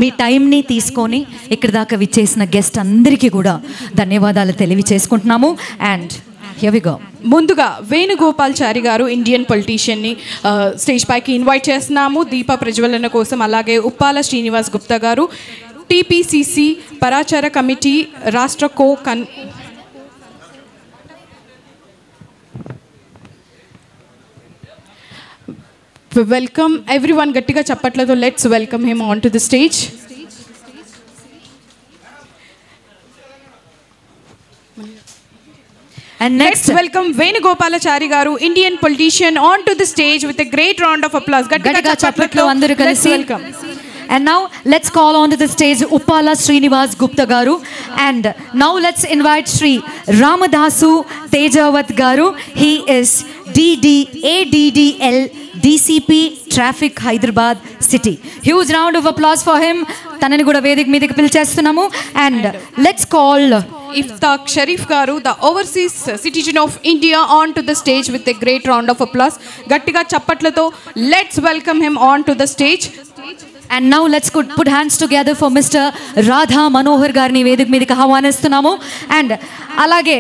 మీ టైంని తీసుకొని ఇక్కడి దాకా విచ్చేసిన గెస్ట్ అందరికీ కూడా ధన్యవాదాలు తెలియచేసుకుంటున్నాము. And here we go. ముందుగా వేణుగోపాల్చారి గారు ఇండియన్ పొలిటీషియన్ని స్టేజ్ పైకి ఇన్వైట్ చేస్తున్నాము దీప ప్రజ్వలన కోసం. అలాగే ఉప్పాల శ్రీనివాస్ గుప్తా గారు టీపీసీసీ పరాచార కమిటీ రాష్ట్ర వెల్కమ్ ఎవ్రీవన్. గట్టిగా చప్పట్లతో let's welcome him on to the stage. And next, let's welcome Venugopalachari garu, Indian politician, onto the stage with a great round of applause. Gatiga chappatlu andaru kalisi. Welcome. And now let's call onto the stage Uppala Srinivas Gupta garu. And now let's invite Sri Ramadasu Tejavat garu. He is ADDL DCP Traffic Hyderabad City. Huge round of applause for him. Tanani kuda vedik meediki pilchestunnamo. And let's call Iftaq Sharif garu, the overseas citizen of India, onto the stage with a great round of applause. Gattiga chappatlato let's welcome him onto the stage. And now let's put hands together for Mr. Radha Manohar garni vedik meediki ahwanistunnamo. And alage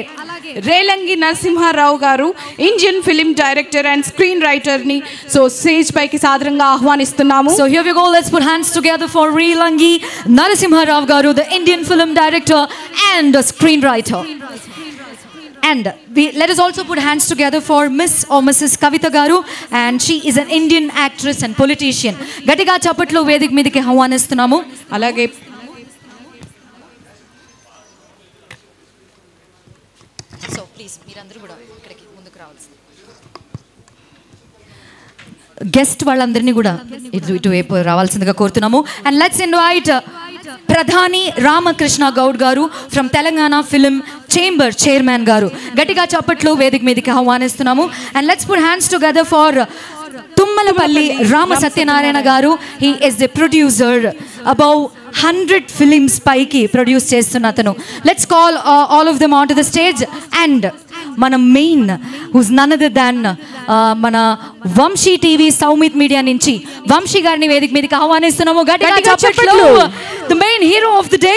Relangi Narasimha Rao garu, Indian film director and screenwriter ni so stage paiki sadaranga ahwanistunnamo. So here we go, let's put hands together for Relangi Narasimha Rao garu, the Indian film director and screenwriter. And let us also put hands together for Miss or Mrs. Kavita garu, and she is an Indian actress and politician. Gatiga chappatlo vedik meediki ahwanistunnamo. Alage so please meerandaru kuda ikkadiki munduku ravalsindi guest వాళ్ళందరినీ కూడా ఇటువైపు రావాల్సిందిగా కోరుతున్నాము. And let's invite Pradhani Ramakrishna Gaud garu from Telangana Film Chamber Chairman garu. Gatiga chappatlu vedik meediki ahwanistunnamo. And let's put hands together for Tummalapalli Rama Satyanarayana garu. He is the producer, above 100 films paiki produce chestunna atanu. Let's call all of them onto the stage. And మన main who's none other than మన Vamshi TV Soumith media నుంచి వంశీ గారిని వేదిక మీదకి ఆహ్వానిస్తున్నాము. గట్టిగా చప్పట్లు. The main hero of the day.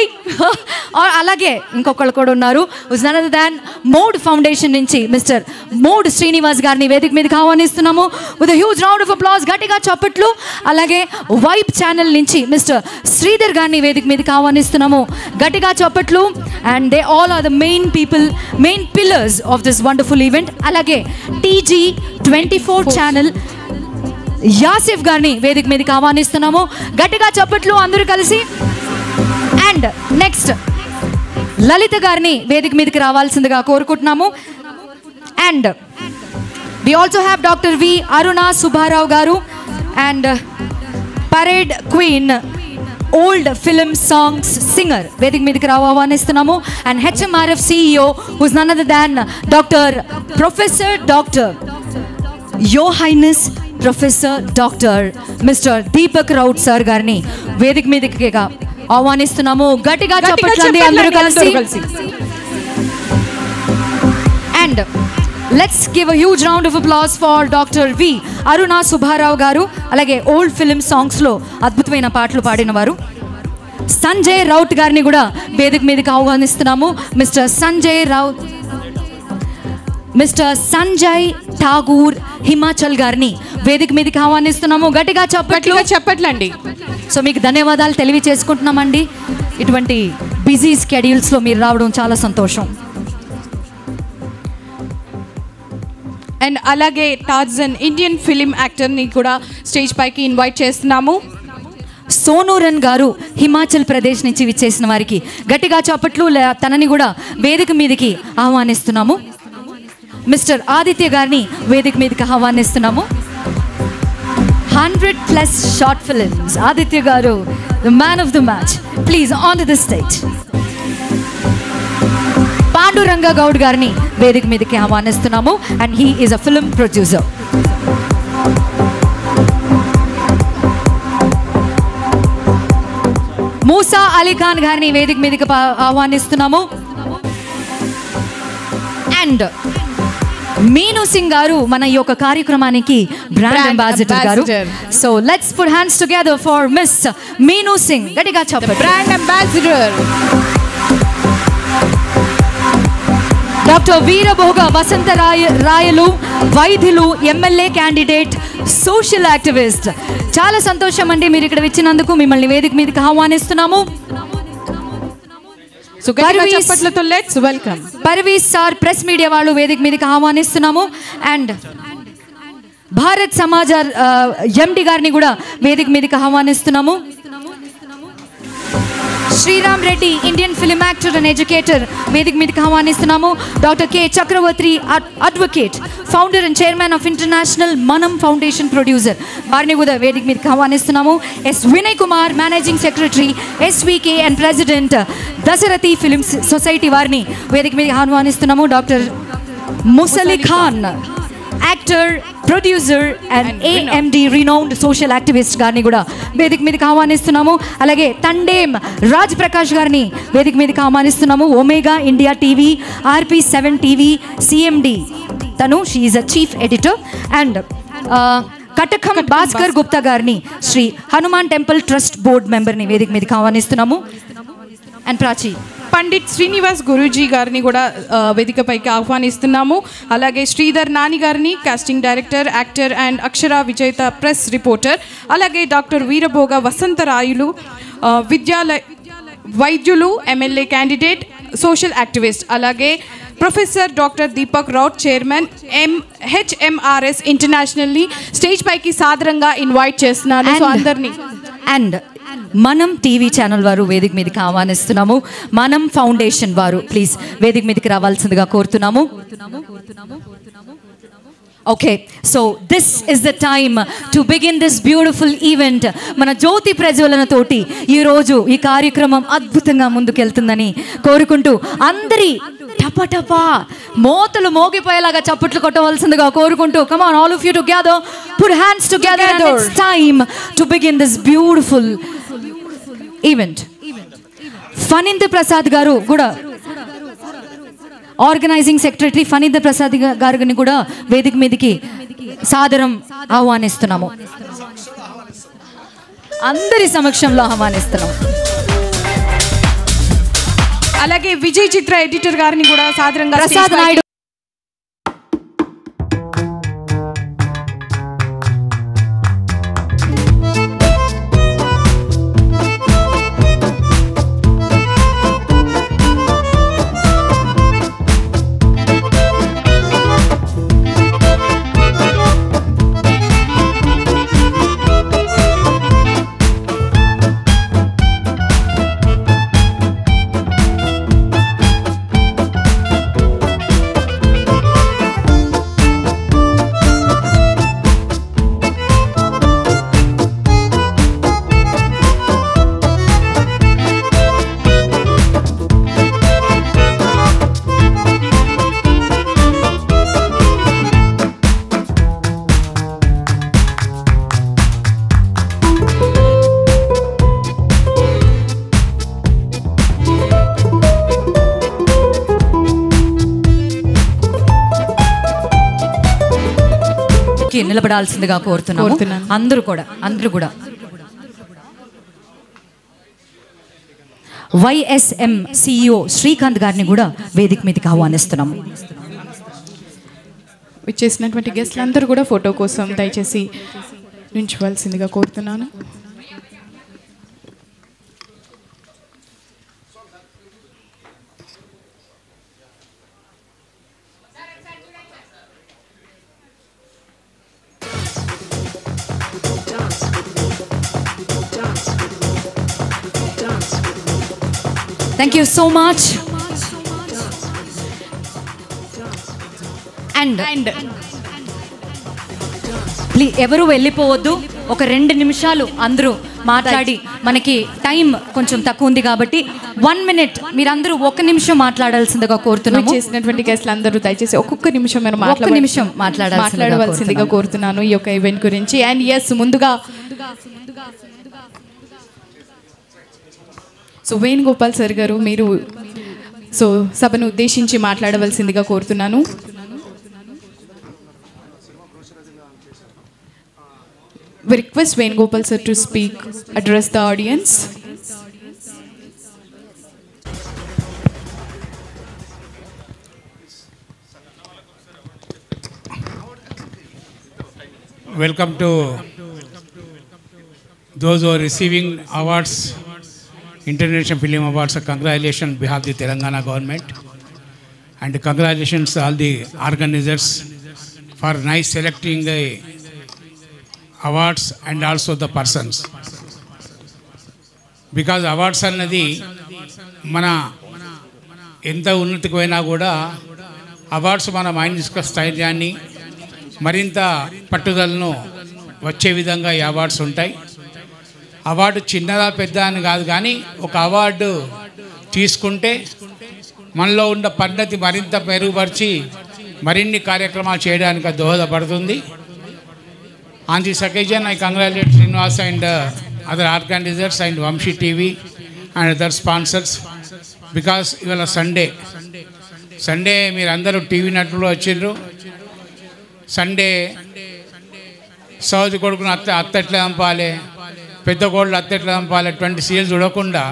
అలాగే ఇంకొకళ్ళు కూడా ఉన్నారు, who's none other than mode foundation నుంచి మిస్టర్ మోడ్ శ్రీనివాస్ గారిని వేదిక మీదకి ఆహ్వానిస్తున్నాము with huge round of applause. గట్టిగా చప్పట్లు. అలాగే వైబ్ ఛానల్ నుంచి మిస్టర్ శ్రీధర్ గారిని వేదిక మీదకి ఆహ్వానిస్తున్నాము. గట్టిగా చప్పట్లు. And they all are the main people, main pillars of this wonderful event. Alage TG24 channel Asif గారిని వేదిక మీదకి ఆహ్వానిస్తున్నాము. గట్టిగా చప్పట్లు అందరూ కలిసి. అండ్ నెక్స్ట్ లలిత గారిని వేదిక మీదకి రావాల్సిందిగా కోరుకుంటున్నాము. And we also have Dr. V. Aruna Subbarao garu and parade queen old film songs singer వేదిక మీదకి ఆహ్వానిస్తున్నాము. And HMRF CEO who's none other than Professor Dr. Your Highness Professor Dr. Mr. Deepak Raut sir గారిని వేదిక మీదకి ఆహ్వానిస్తున్నాము. గట్టిగా చప్పట్లండి అందరూ కలిసి. And let's give a huge round of applause for Dr. V. Aruna Subbarao garu. Alage old film songs lo adbhutamaina paatlu paadina varu Sanjay Raut garni kuda vedik meediki ahwanistunnamo. Mr. Sanjay Raut, Mr. Sanjay Tagore Himachal garni vedik meediki ahwanistunnamo. గట్టిగా చప్పట్లండి. So మీకు ధన్యవాదాలు తెలియచేసుకుంటున్నామండి. ఇటువంటి busy schedules లో మీరు రావడం చాలా సంతోషం. And అలాగే టార్జన్ ఇండియన్ ఫిలిం యాక్టర్ని కూడా స్టేజ్ పైకి ఇన్వైట్ చేస్తున్నాము. సోనూరన్ గారు హిమాచల్ ప్రదేశ్ నుంచి విచ్చేసిన వారికి గట్టిగా చప్పట్లు. తనని కూడా వేదిక మీదకి ఆహ్వానిస్తున్నాము. మిస్టర్ ఆదిత్య గారిని వేదిక మీదకి ఆహ్వానిస్తున్నాము. 100+ షార్ట్ ఫిల్మ్స్ ఆదిత్య గారు, the man of the match. Please on to the stage. Panduranga Goud గారిని వేదిక మీదకి ఆహ్వానిస్తున్నాము. And he is a film producer. Moosa Ali Khan గారిని వేదిక మీదకి ఆహ్వానిస్తున్నాము. అండ్ మీను సింగ్ గారు మన ఈ యొక్క కార్యక్రమానికి బ్రాండ్ అంబాసిడర్ గారు. So let's put hands together for miss Meenu Singh. గట్టిగా చెప్పండి. Brand ambassador. Doctor Veerabhoga Vasantha Rayalu, వైద్యులు, ఎమ్మెల్యే క్యాండిడేట్, సోషల్ యాక్టివిస్ట్. చాలా సంతోషం అండి మీరు ఇక్కడ వచ్చినందుకు. మిమ్మల్ని వేదిక మీదకి ఆహ్వానిస్తున్నాము. పర్వీస్ సార్ ప్రెస్ మీడియా వాళ్ళు వేదిక మీదకి ఆహ్వానిస్తున్నాము. అండ్ భారత్ సమాచార్ ఎండి గారిని కూడా వేదిక మీదకి ఆహ్వానిస్తున్నాము. Sriram Reddy Indian film actor and educator వేదిక మీదకి ఆహ్వానిస్తున్నాము. Doctor K Chakravarthy advocate, founder and chairman of international Manam foundation producer, వారిని కూడా వేదిక మీదకి ఆహ్వానిస్తున్నాము. S Vinay Kumar managing secretary SVK and president Dasarathi films society, వారిని వేదిక మీదకి ఆహ్వానిస్తున్నాము. Doctor Musali Khan actor, producer and AMD renowned social activist గారిని కూడా వేదిక మీదకి ఆహ్వానిస్తున్నాము. అలాగే తండేం రాజ్ ప్రకాష్ గారిని వేదిక మీదకి ఆహ్వానిస్తున్నాము. Omega India TV, RP7 TV CMD తను, she is a chief editor. And Katakam Bhaskar Gupta గారిని Shri Hanuman temple trust board మెంబర్ని వేదిక మీదకి ఆహ్వానిస్తున్నాము. అండ్ ప్రాచీ పండిట్ శ్రీనివాస్ గురూజీ గారిని కూడా వేదికపైకి ఆహ్వానిస్తున్నాము. అలాగే శ్రీధర్ నాని గారిని casting director, actor and Akshara Vijetha press reporter. అలాగే డాక్టర్ వీరభోగ వసంతరాయులు వైద్యులు, ఎమ్మెల్యే క్యాండిడేట్, సోషల్ యాక్టివిస్ట్. అలాగే professor doctor Deepak Rout chairman HMRS ఇంటర్నేషనల్ని స్టేజ్ పైకి సాదరంగా ఇన్వైట్ చేస్తున్నాను. సో అందరినీ. అండ్ మనం టీవీ ఛానల్ వారు వేదిక మీదకి ఆహ్వానిస్తున్నాము. మనం ఫౌండేషన్ వారు ప్లీజ్ వేదిక మీదకి రావాల్సిందిగా కోరుతున్నాము. Okay, so this is the time to begin this beautiful event. మన జ్యోతి ప్రజ్వలనతోటి ఈరోజు ఈ కార్యక్రమం అద్భుతంగా ముందుకెళ్తుందని కోరుకుంటూ అందరి టపటపా మోతలు మోగిపోయేలాగా చప్పట్లు కొట్టవలసిందిగా కోరుకుంటూ, come on all of you together, put hands together. It's time to begin this beautiful event. Phanindra Prasad గారు కూడా, ఆర్గనైజింగ్ సెక్రటరీ ఫణీంద్ర ప్రసాద్ గారిని కూడా వేదిక మీదకి సాదరం ఆహ్వానిస్తున్నాము. అందరి సమక్షంలో ఆహ్వానిస్తున్నాము. అలాగే విజయ్ చిత్ర ఎడిటర్ గారిని కూడా సాదరంగా ప్రసాద్ నాయుడు. నిలబడాల్సిందిగా కోరుతున్నాము. అందరూ కూడా YSM CEO శ్రీకాంత్ గారిని కూడా వేదిక మీదకి ఆహ్వానిస్తున్నాము. విచ్చేసినటువంటి గెస్ట్లు అందరూ కూడా ఫోటో కోసం దయచేసి నిల్చోవాల్సిందిగా కోరుతున్నాను. Thank you so much. And please ఎవరు వెళ్ళిపోవద్దు. ఒక 2 నిమిషాలు అందరూ మాట్లాడి, మనకి టైం కొంచెం తక్కువ ఉంది కాబట్టి 1 minute మీరందరూ 1 నిమిషం మాట్లాడాల్సిందిగా కోరుతున్నాము. చేసినటువంటి గెస్ట్లు అందరూ దయచేసి ఒక్కొక్క నిమిషం మాట్లాడవలసిందిగా కోరుతున్నాను ఈ యొక్క ఈవెంట్ గురించి. అండ్ ఎస్, ముందుగా సో వేణుగోపాల్ సార్ గారు, మీరు సో సభను ఉద్దేశించి మాట్లాడవలసిందిగా కోరుతున్నాను. We request Venugopal sir to speak, address the audience. Welcome to those who are receiving awards, International Film Awards. Congratulations on behalf of the Telangana government, and congratulations to all the organizers for nice selecting the awards and also the persons. Because awards అన్నది మన ఎంత ఉన్నతికి పోయినా కూడా awards మన మానసిక స్థైర్యాన్ని మరింత పట్టుదలను వచ్చే విధంగా ఈ అవార్డ్స్ ఉంటాయి. అవార్డు చిన్నదా పెద్ద అని కాదు, కానీ ఒక అవార్డు తీసుకుంటే మనలో ఉన్న పద్ధతి మరింత మెరుగుపరిచి మరిన్ని కార్యక్రమాలు చేయడానికి దోహదపడుతుంది. On this occasion, I congratulate Srinivas and other organizers and Vamshi TV and other sponsors, because ఇవాళ సండే మీరు అందరూ టీవీ నటులు వచ్చిండ్రు. సండే సౌది కొడుకును అత్తెట్లా చంపాలి, పెద్ద కోళ్ళు అత్తెట్లా చంపాలి 20 సీరియల్స్ చూడకుండా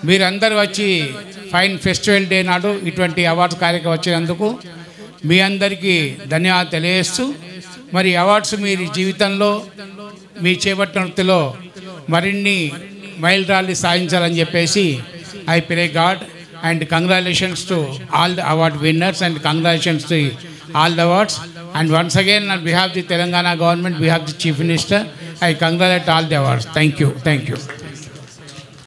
మీరందరూ వచ్చి ఫైన్ ఫెస్టివల్ డే నాడు ఇటువంటి అవార్డ్స్ కార్యక్రమం వచ్చినందుకు మీ అందరికీ ధన్యవాదాలు తెలియజేస్తూ, మరి అవార్డ్స్ మీరు జీవితంలో మీ చేపట్టిన వృత్తిలో మరిన్ని మైలురాళ్ళు సాధించాలని చెప్పేసి I pray God, and congratulations to all the award winners and congratulations to all the awards, and once again on behalf of the Telangana government, behalf of the Chief Minister, I congratulate all the awards. Thank you.